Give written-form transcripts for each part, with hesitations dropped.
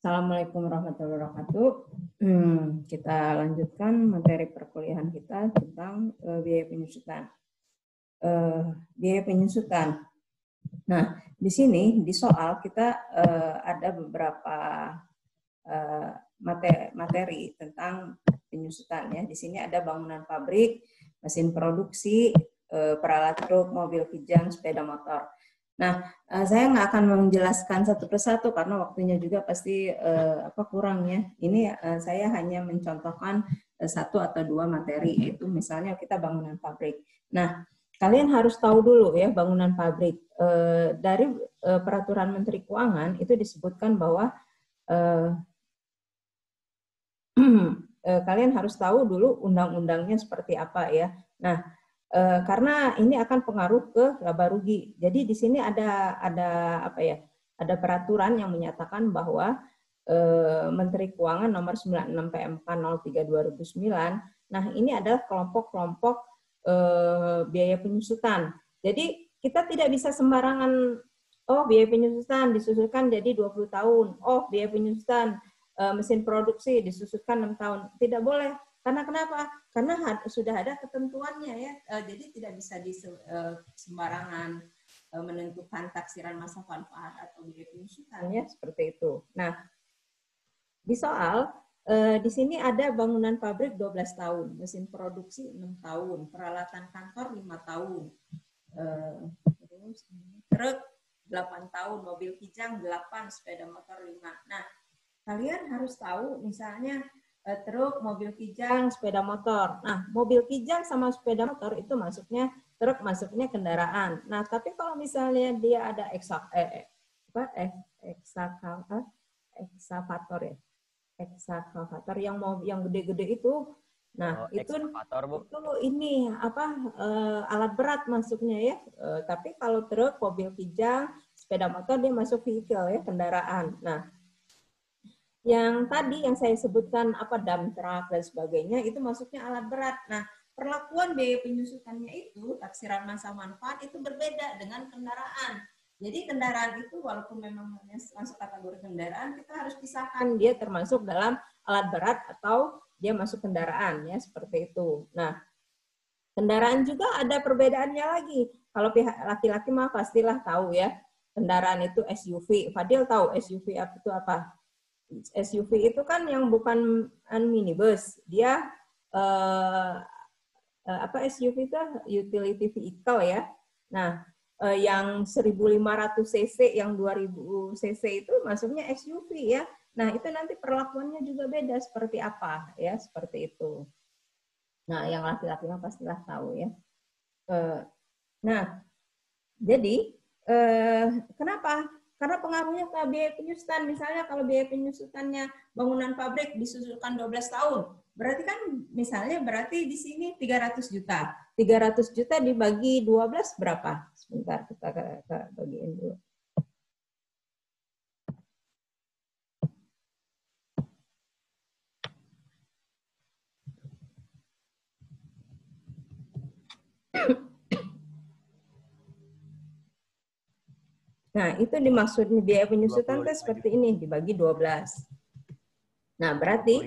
Assalamualaikum warahmatullahi wabarakatuh. Kita lanjutkan materi perkuliahan kita tentang biaya penyusutan. Biaya penyusutan. Nah, di sini di soal kita ada beberapa materi tentang penyusutan ya. Di sini ada bangunan pabrik, mesin produksi, peralat truk, mobil kijang, sepeda motor. Nah, saya nggak akan menjelaskan satu persatu karena waktunya juga pasti kurang ya. Ini saya hanya mencontohkan satu atau dua materi, yaitu misalnya kita bangunan pabrik. Nah, kalian harus tahu dulu ya bangunan pabrik. Dari peraturan Menteri Keuangan itu disebutkan bahwa kalian harus tahu dulu undang-undangnya seperti apa ya. Nah, karena ini akan pengaruh ke laba rugi. Jadi di sini ada apa ya? Ada peraturan yang menyatakan bahwa Menteri Keuangan nomor 96 PMK 03 2009. Nah, ini adalah kelompok-kelompok biaya penyusutan. Jadi kita tidak bisa sembarangan biaya penyusutan disusulkan jadi 20 tahun. Biaya penyusutan mesin produksi disusulkan 6 tahun. Tidak boleh. Karena kenapa? Karena sudah ada ketentuannya ya. Jadi tidak bisa sembarangan menentukan taksiran masa manfaat atau biaya penyusutan ya, seperti itu. Nah, di soal di sini ada bangunan pabrik 12 tahun, mesin produksi 6 tahun, peralatan kantor 5 tahun. Truk 8 tahun, mobil kijang 8, sepeda motor 5. Nah, kalian harus tahu misalnya truk, mobil kijang, sepeda motor. Nah, mobil kijang sama sepeda motor itu masuknya truk, masuknya kendaraan. Nah, tapi kalau misalnya dia ada eksavator ya, eksavator yang gede-gede itu. Nah, itu ini alat berat masuknya ya. Tapi kalau truk, mobil kijang, sepeda motor dia masuk vehicle ya, kendaraan. Nah, yang tadi yang saya sebutkan dump truck dan sebagainya itu masuknya alat berat. Nah, perlakuan biaya penyusutannya itu taksiran masa manfaat itu berbeda dengan kendaraan. Jadi kendaraan itu walaupun memang masuk kategori kendaraan, kita harus pisahkan dia termasuk dalam alat berat atau dia masuk kendaraan ya, seperti itu. Nah, kendaraan juga ada perbedaannya lagi. Kalau pihak laki-laki mah pastilah tahu ya. Kendaraan itu SUV. Fadil tahu SUV itu apa? SUV itu kan yang bukan minibus, dia SUV itu utility vehicle ya. Nah, yang 1.500 cc, yang 2.000 cc itu masuknya SUV ya. Nah, itu nanti perlakuannya juga beda seperti apa ya, seperti itu. Nah, yang laki-laki pastilah tahu ya. Nah, jadi kenapa? Karena pengaruhnya ke biaya penyusutan. Misalnya kalau biaya penyusutannya bangunan pabrik disusulkan 12 tahun. Berarti kan misalnya berarti di sini 300 juta. 300 juta dibagi 12 berapa? Sebentar kita bagiin dulu. Nah, itu dimaksud biaya penyusutan kan seperti ini, dibagi 12. Nah, berarti 1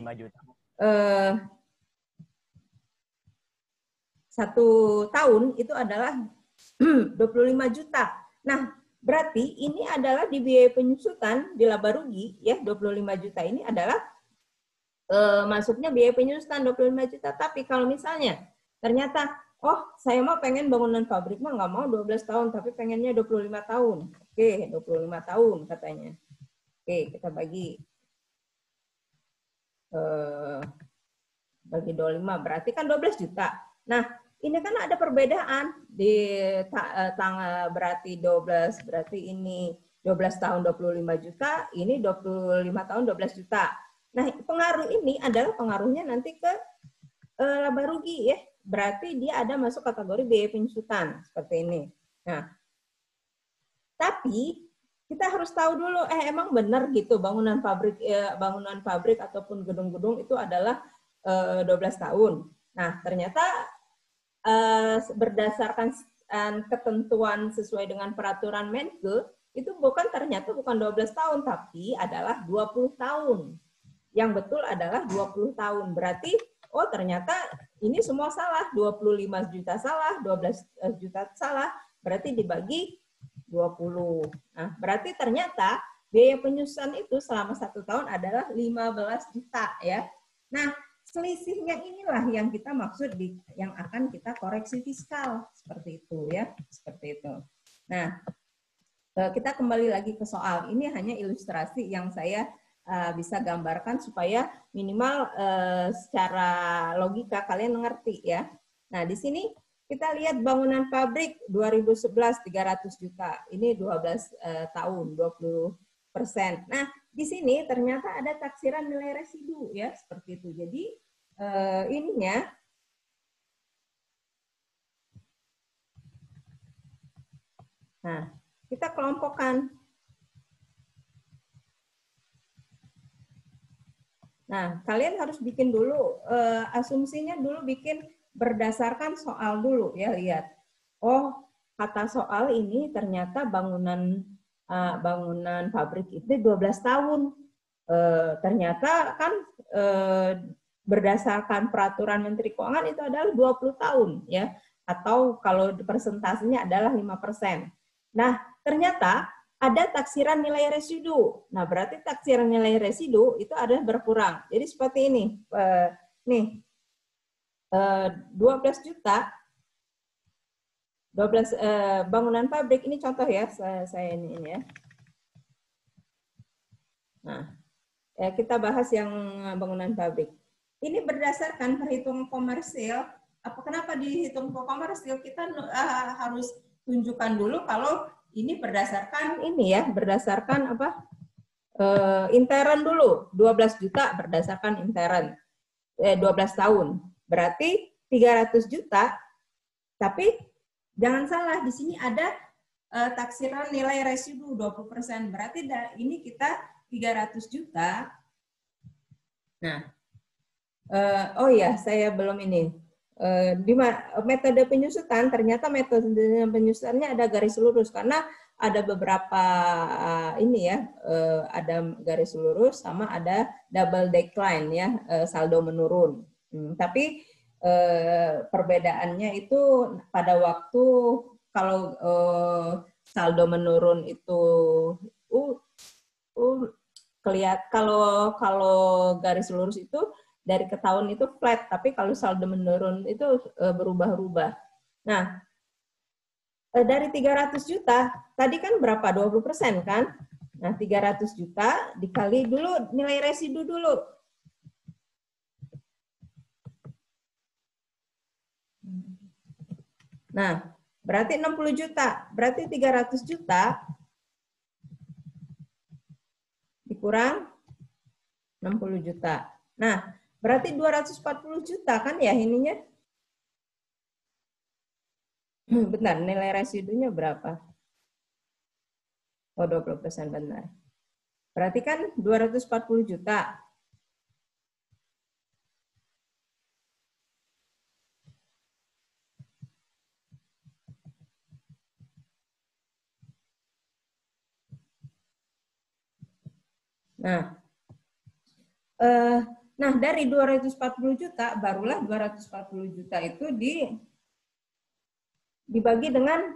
tahun itu adalah 25 juta. Nah, berarti ini adalah di biaya penyusutan, di laba rugi, ya 25 juta ini adalah masuknya biaya penyusutan 25 juta. Tapi kalau misalnya ternyata, saya mau pengen bangunan pabrik mah nggak mau 12 tahun, tapi pengennya 25 tahun. Oke, 25 tahun katanya. Oke, kita bagi 25, berarti kan 12 juta. Nah, ini kan ada perbedaan di tanggal berarti 12, berarti ini 12 tahun 25 juta, ini 25 tahun 12 juta. Nah, pengaruh ini adalah pengaruhnya nanti ke laba rugi ya. Berarti dia ada masuk kategori biaya penyusutan seperti ini. Nah, tapi kita harus tahu dulu emang benar gitu bangunan pabrik ataupun gedung-gedung itu adalah 12 tahun. Nah, ternyata berdasarkan ketentuan sesuai dengan peraturan Menkeu itu ternyata bukan 12 tahun, tapi adalah 20 tahun. Yang betul adalah 20 tahun. Berarti, oh ternyata ini semua salah. 25 juta salah, 12 juta salah. Berarti dibagi 20. Nah, berarti ternyata biaya penyusutan itu selama 1 tahun adalah 15 juta ya. Nah, selisihnya inilah yang kita maksud yang akan kita koreksi fiskal seperti itu ya, seperti itu. Nah, kita kembali lagi ke soal. Ini hanya ilustrasi yang saya bisa gambarkan supaya minimal secara logika kalian mengerti ya. Nah, di sini kita lihat bangunan pabrik 2011 300 juta. Ini 12 tahun, 20%. Nah, di sini ternyata ada taksiran nilai residu ya, seperti itu. Jadi ininya nah, kita kelompokkan. Nah, kalian harus bikin dulu asumsinya dulu, bikin berdasarkan soal dulu ya, lihat. Oh, kata soal ini ternyata bangunan pabrik itu 12 tahun. Ternyata kan berdasarkan peraturan Menteri Keuangan itu adalah 20 tahun ya, atau kalau persentasenya adalah 5%. Nah, ternyata ada taksiran nilai residu. Nah, berarti taksiran nilai residu itu adalah berkurang. Jadi seperti ini. Nih, 12 juta, 12 bangunan pabrik, ini contoh ya, saya ini ya. Nah, kita bahas yang bangunan pabrik. Ini berdasarkan perhitungan komersil. Kenapa dihitung komersil? Kita harus tunjukkan dulu kalau ini berdasarkan ini ya, berdasarkan apa? Intern dulu, 12 juta berdasarkan intern. 12 tahun. Berarti 300 juta. Tapi jangan salah, di sini ada taksiran nilai residu 20%. Berarti ini kita 300 juta. Nah, oh ya, saya belum ini. Di metode penyusutan, ternyata metode penyusutannya ada garis lurus karena ada beberapa ini ya, ada garis lurus sama ada double decline ya, saldo menurun. Tapi perbedaannya itu pada waktu kalau saldo menurun itu kalau garis lurus itu dari ke tahun itu flat, tapi kalau saldo menurun itu berubah-ubah. Nah, dari 300 juta, tadi kan berapa? 20% kan? Nah, 300 juta dikali dulu nilai residu dulu. Nah, berarti 60 juta. Berarti 300 juta dikurang 60 juta. Nah, berarti 240 juta kan ya ininya? Benar, nilai residunya berapa? Oh, 20% benar. Berarti kan 240 juta. Nah, dari 240 juta, barulah 240 juta itu dibagi dengan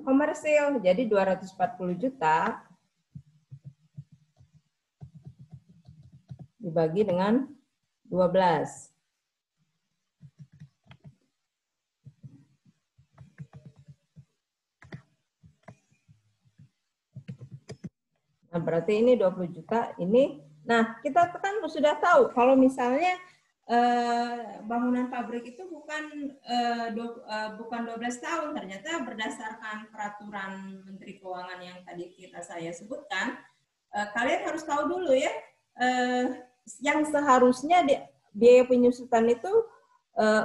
komersil. Jadi 240 juta dibagi dengan 12. Nah, berarti ini 20 juta, ini. Nah, kita kan sudah tahu kalau misalnya bangunan pabrik itu bukan 12 tahun, ternyata berdasarkan peraturan Menteri Keuangan yang tadi saya sebutkan, kalian harus tahu dulu ya, yang seharusnya biaya penyusutan itu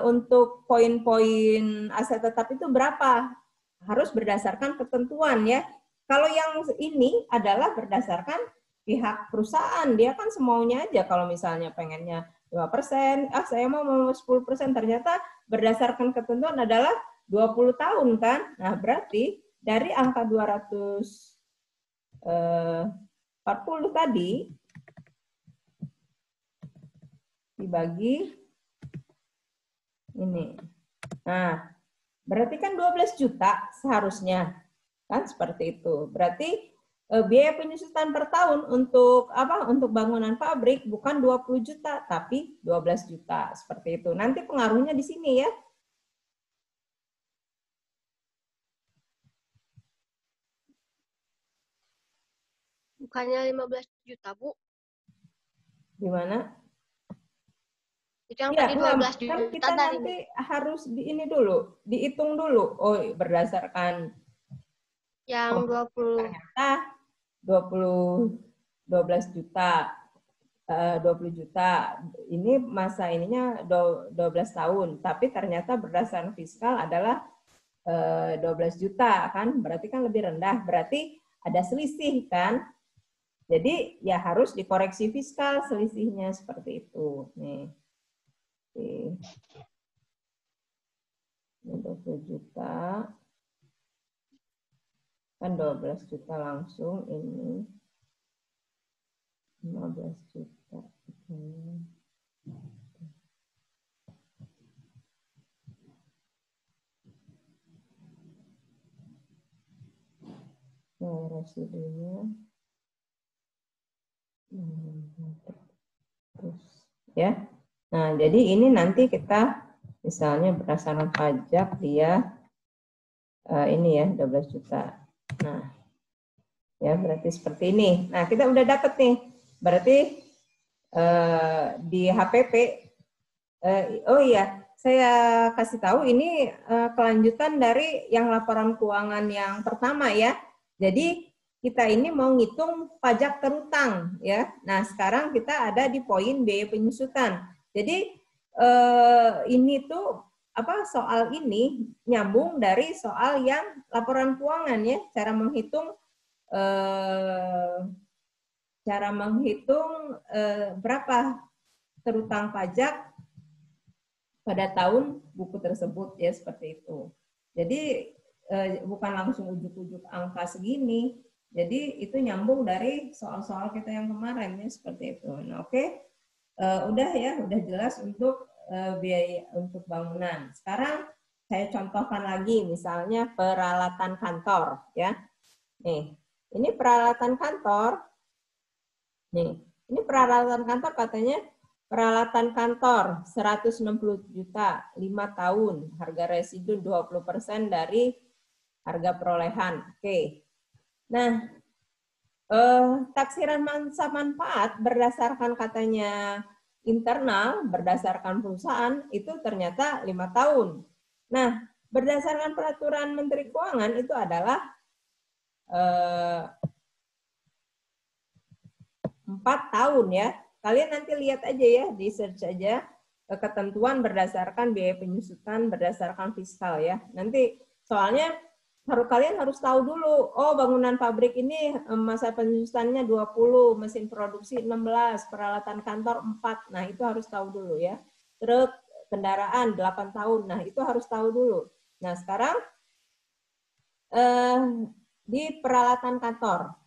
untuk poin-poin aset tetap itu berapa? Harus berdasarkan ketentuan ya. Kalau yang ini adalah berdasarkan pihak perusahaan, dia kan semaunya aja, kalau misalnya pengennya 5%, saya mau 10%, ternyata berdasarkan ketentuan adalah 20 tahun kan. Nah, berarti dari angka 240 40 tadi dibagi ini. Nah, berarti kan 12 juta seharusnya. Kan seperti itu. Berarti biaya penyusutan per tahun untuk apa? Untuk bangunan pabrik bukan 20 juta, tapi 12 juta. Seperti itu. Nanti pengaruhnya di sini ya. Bukannya 15 juta, Bu? Di mana? Itu yang Ya, tadi 12 juta kan kita tadi. nanti harus ini dulu, dihitung dulu. Oh, berdasarkan Yang 20. ternyata 12 juta. 20 juta. Ini masa ininya 12 tahun, tapi ternyata berdasarkan fiskal adalah 12 juta kan, berarti kan lebih rendah. Berarti ada selisih kan? Jadi ya harus dikoreksi fiskal selisihnya seperti itu. Nih. Oke. 20 juta. Kan 12 juta langsung ini. 15 juta. Nah, residunya. Terus ya. Nah, jadi ini nanti kita misalnya berdasarkan pajak dia ini ya 12 juta. Nah, ya berarti seperti ini. Nah, kita udah dapat nih. Berarti di HPP oh iya, saya kasih tahu ini kelanjutan dari yang laporan keuangan yang pertama ya. Jadi kita ini mau ngitung pajak terutang ya. Nah, sekarang kita ada di poin biaya penyusutan. Jadi ini tuh apa soal ini nyambung dari soal yang laporan keuangan ya, cara menghitung berapa terutang pajak pada tahun buku tersebut ya, seperti itu. Jadi bukan langsung ujuk-ujuk angka segini. Jadi itu nyambung dari soal-soal kita yang kemarin ya, seperti itu. Nah, oke. Udah ya, udah jelas untuk biaya untuk bangunan. Sekarang saya contohkan lagi misalnya peralatan kantor ya. Nih, ini peralatan kantor. Nih, ini peralatan kantor katanya peralatan kantor 160 juta 5 tahun, harga residu 20% dari harga perolehan. Oke. Nah, taksiran masa manfaat berdasarkan katanya internal, berdasarkan perusahaan itu ternyata 5 tahun. Nah, berdasarkan peraturan Menteri Keuangan itu adalah 4 tahun ya. Kalian nanti lihat aja ya, di search aja ketentuan berdasarkan biaya penyusutan berdasarkan fiskal ya. Nanti soalnya kalian harus tahu dulu, oh bangunan pabrik ini masa penyusutannya 20, mesin produksi 16, peralatan kantor 4. Nah, itu harus tahu dulu ya. Truk kendaraan 8 tahun. Nah, itu harus tahu dulu. Nah, sekarang di peralatan kantor.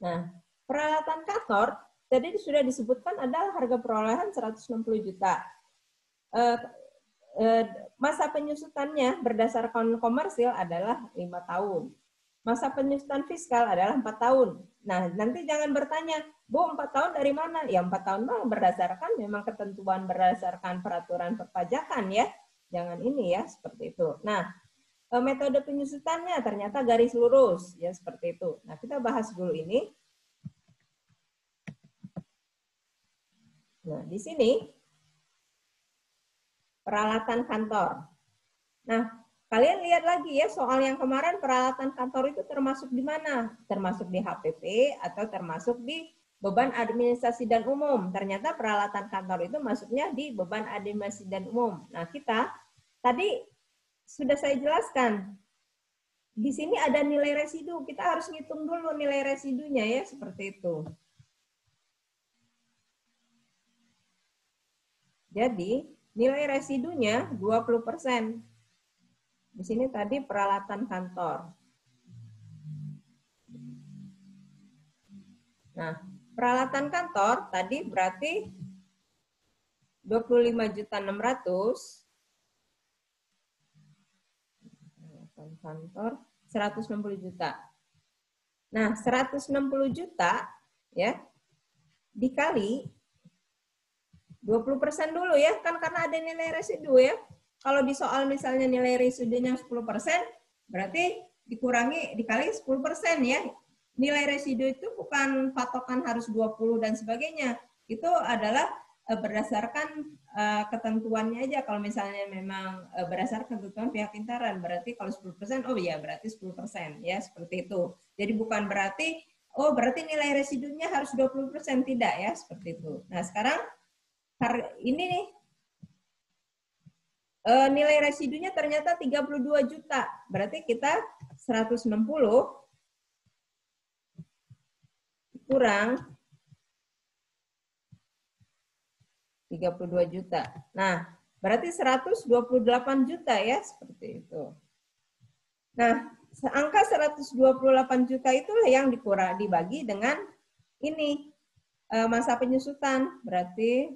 Nah, peralatan kantor tadi sudah disebutkan adalah harga perolehan 160 juta. Masa penyusutannya berdasarkan komersil adalah 5 tahun. Masa penyusutan fiskal adalah 4 tahun. Nah, nanti jangan bertanya, Bu, 4 tahun dari mana? Ya, 4 tahun berdasarkan memang ketentuan berdasarkan peraturan perpajakan ya. Jangan ini ya, seperti itu. Nah, metode penyusutannya ternyata garis lurus ya, seperti itu. Nah, kita bahas dulu ini. Nah, di sini peralatan kantor. Nah, kalian lihat lagi ya soal yang kemarin peralatan kantor itu termasuk di mana? Termasuk di HPP atau termasuk di beban administrasi dan umum. Ternyata peralatan kantor itu masuknya di beban administrasi dan umum. Nah, kita tadi sudah saya jelaskan. Di sini ada nilai residu. Kita harus ngitung dulu nilai residunya ya, seperti itu. Jadi, nilai residunya 20%. Di sini tadi peralatan kantor. Nah, peralatan kantor tadi berarti 25.600.000. Kantor 160 juta. Nah, 160 juta ya dikali 20% dulu ya, kan karena ada nilai residu ya. Kalau di soal misalnya nilai residunya 10%, berarti dikali 10% ya. Nilai residu itu bukan patokan harus 20 dan sebagainya. Itu adalah berdasarkan ketentuannya aja. Kalau misalnya memang berdasarkan ketentuan pihak intaran, berarti kalau 10%, oh ya berarti 10% ya, seperti itu. Jadi bukan berarti, oh berarti nilai residunya harus 20%, tidak ya, seperti itu. Nah sekarang ini nih, nilai residunya ternyata 32 juta. Berarti kita 160 kurang 32 juta. Nah, berarti 128 juta ya, seperti itu. Nah, angka 128 juta itulah yang dibagi dengan ini, masa penyusutan. Berarti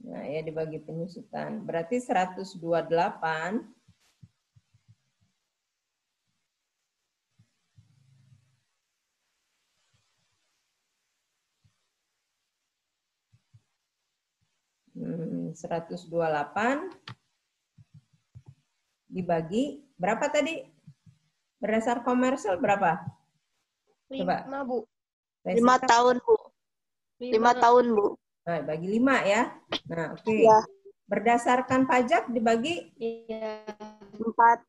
nah ya dibagi penyusutan. Berarti 128 128 dibagi berapa tadi? Berdasar komersial berapa? Coba. 5, Bu. 5 tahun, Bu. 5 tahun, Bu. Nah, bagi 5 ya. Nah, oke. Ya. Berdasarkan pajak dibagi Iya. 4.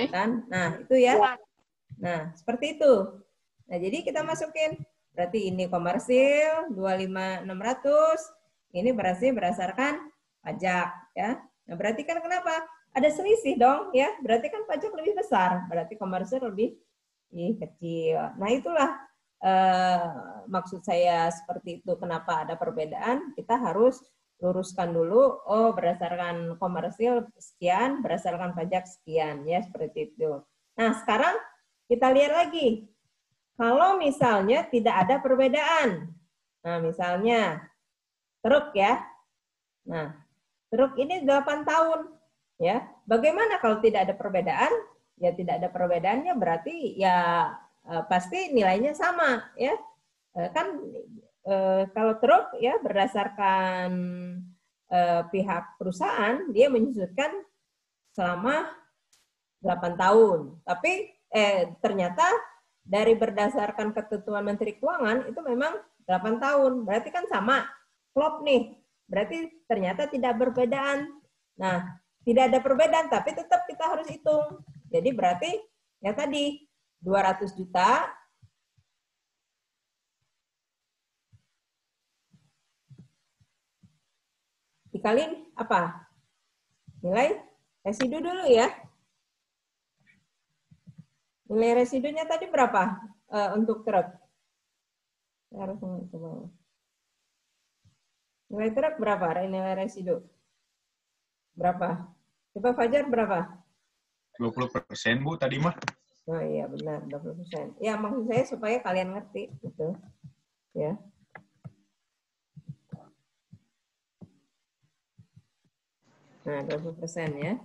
kan? Nah, itu ya. Ya. Nah, seperti itu. Nah, jadi kita masukin. Berarti ini komersil 25.600. Ini berarti berdasarkan pajak ya. Nah, berarti kan kenapa? Ada selisih dong ya. Berarti kan pajak lebih besar. Berarti komersil lebih kecil. Nah, itulah maksud saya seperti itu. Kenapa ada perbedaan? Kita harus luruskan dulu. Oh, berdasarkan komersil sekian, berdasarkan pajak sekian ya, seperti itu. Nah, sekarang kita lihat lagi. Kalau misalnya tidak ada perbedaan. Nah, misalnya truk ya. Nah, truk ini 8 tahun ya. Bagaimana kalau tidak ada perbedaan? Ya tidak ada perbedaannya berarti ya pasti nilainya sama ya. Kan kalau truk ya berdasarkan pihak perusahaan dia menyusutkan selama 8 tahun. Tapi ternyata dari berdasarkan ketentuan Menteri Keuangan itu memang 8 tahun. Berarti kan sama. Klop nih. Berarti ternyata tidak perbedaan. Nah, tidak ada perbedaan tapi tetap kita harus hitung. Jadi berarti ya tadi 200 juta dikali apa? Nilai residu dulu ya. Nilai residunya tadi berapa untuk truk? Saya harus coba. Nilai truk berapa? Nilai residu berapa? Coba Fajar berapa? 20% Bu tadi mah. Oh iya benar 20%. Ya maksud saya supaya kalian ngerti gitu. Ya. Nah, 20% ya.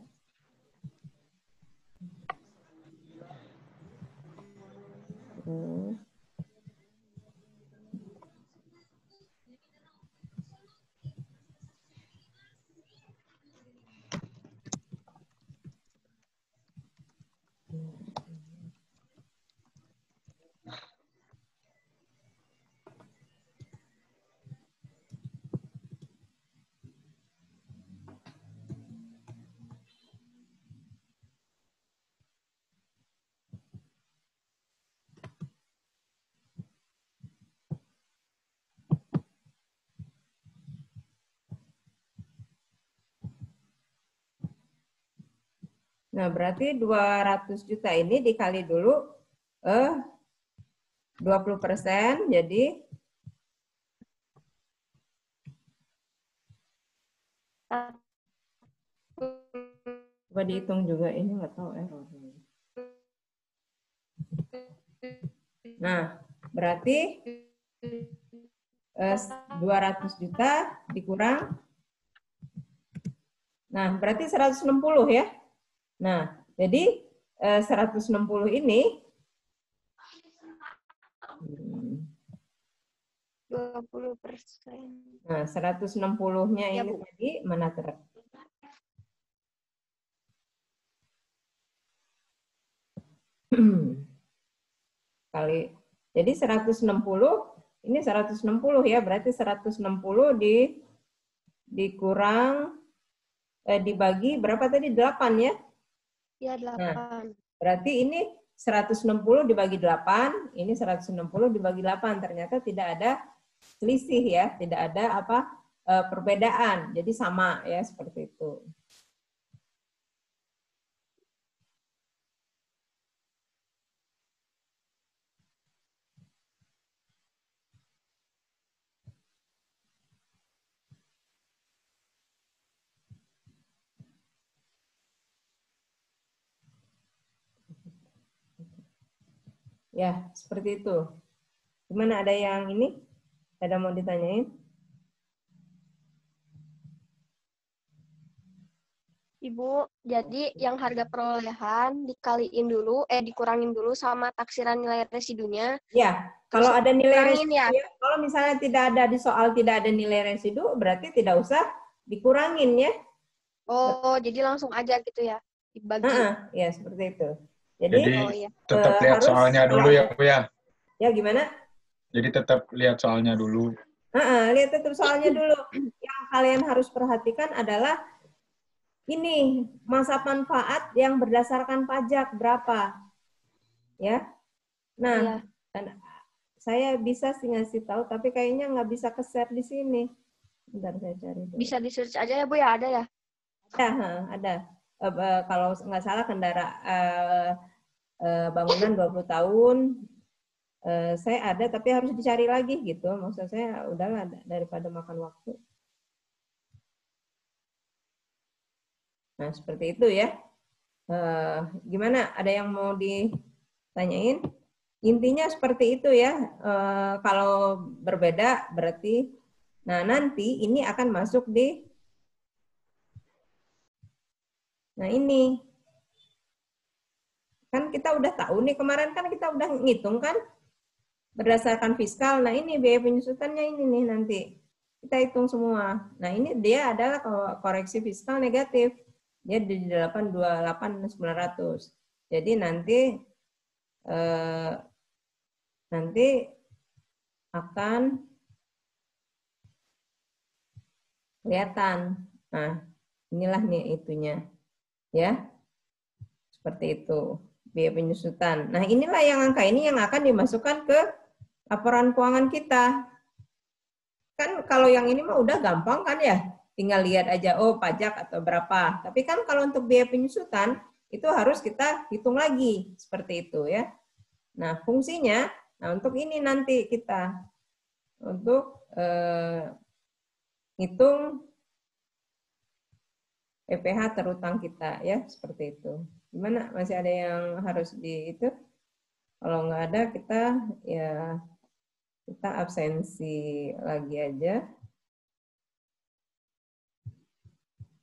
Nah, berarti 200 juta ini dikali dulu 20%, jadi 1 Coba dihitung juga, ini nggak tahu error. Nah, berarti 200 juta dikurang. Nah, berarti 160 ya. Nah, jadi 160 ini 20%. nah 160-nya Ya, ini Bu. tadi mana ter? Kali. Jadi 160 ini 160 ya, berarti 160 dikurang dibagi berapa tadi? 8 ya. Ya, Nah, 8. berarti ini 160 dibagi 8, ini 160 dibagi 8. Ternyata tidak ada selisih ya, tidak ada apa perbedaan. Jadi sama ya, seperti itu. Ya, seperti itu. Gimana, ada yang ini? Ada mau ditanyain? Ibu, jadi yang harga perolehan dikurangin dulu sama taksiran nilai residunya. Ya, Terus kalau ada nilai kurangin residu, ya. ya, kalau misalnya tidak ada di soal tidak ada nilai residu, berarti tidak usah dikurangin ya. Oh, jadi langsung aja gitu ya, dibagi. Ya, seperti itu. Jadi Oh iya. tetap lihat harus soalnya dulu ya, Bu ya. Ya, gimana? Jadi tetap lihat soalnya dulu. Lihat tetap soalnya dulu. Yang kalian harus perhatikan adalah ini masa manfaat yang berdasarkan pajak berapa, ya. Nah, Iya. dan saya bisa sih ngasih tahu, tapi kayaknya nggak bisa ke-share di sini. Bentar, saya cari dulu. Bisa di-search aja ya, Bu ya, ada ya? Ada. Kalau nggak salah bangunan 20 tahun, saya ada, tapi harus dicari lagi gitu. Maksud saya udahlah daripada makan waktu. Nah, seperti itu ya. Gimana? Ada yang mau ditanyain? Intinya seperti itu ya. Kalau berbeda berarti, nah nanti ini akan masuk di, nah ini. Kan kita udah tahu nih, kemarin kan kita udah ngitung kan, berdasarkan fiskal. Nah ini biaya penyusutannya ini nih nanti. Kita hitung semua. Nah ini dia adalah koreksi fiskal negatif. Dia di 828.900. Jadi nanti akan kelihatan. Nah, inilah nih itunya. Ya. Seperti itu. Biaya penyusutan. Nah, inilah yang angka ini yang akan dimasukkan ke laporan keuangan kita. Kan kalau yang ini mah udah gampang kan ya. Tinggal lihat aja, oh pajak atau berapa. Tapi kan kalau untuk biaya penyusutan, itu harus kita hitung lagi. Seperti itu ya. Nah, fungsinya, nah untuk ini nanti kita, untuk hitung PPh terutang kita ya, seperti itu. Gimana? Masih ada yang harus di itu? Kalau nggak ada, kita absensi lagi aja.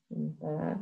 Bentar.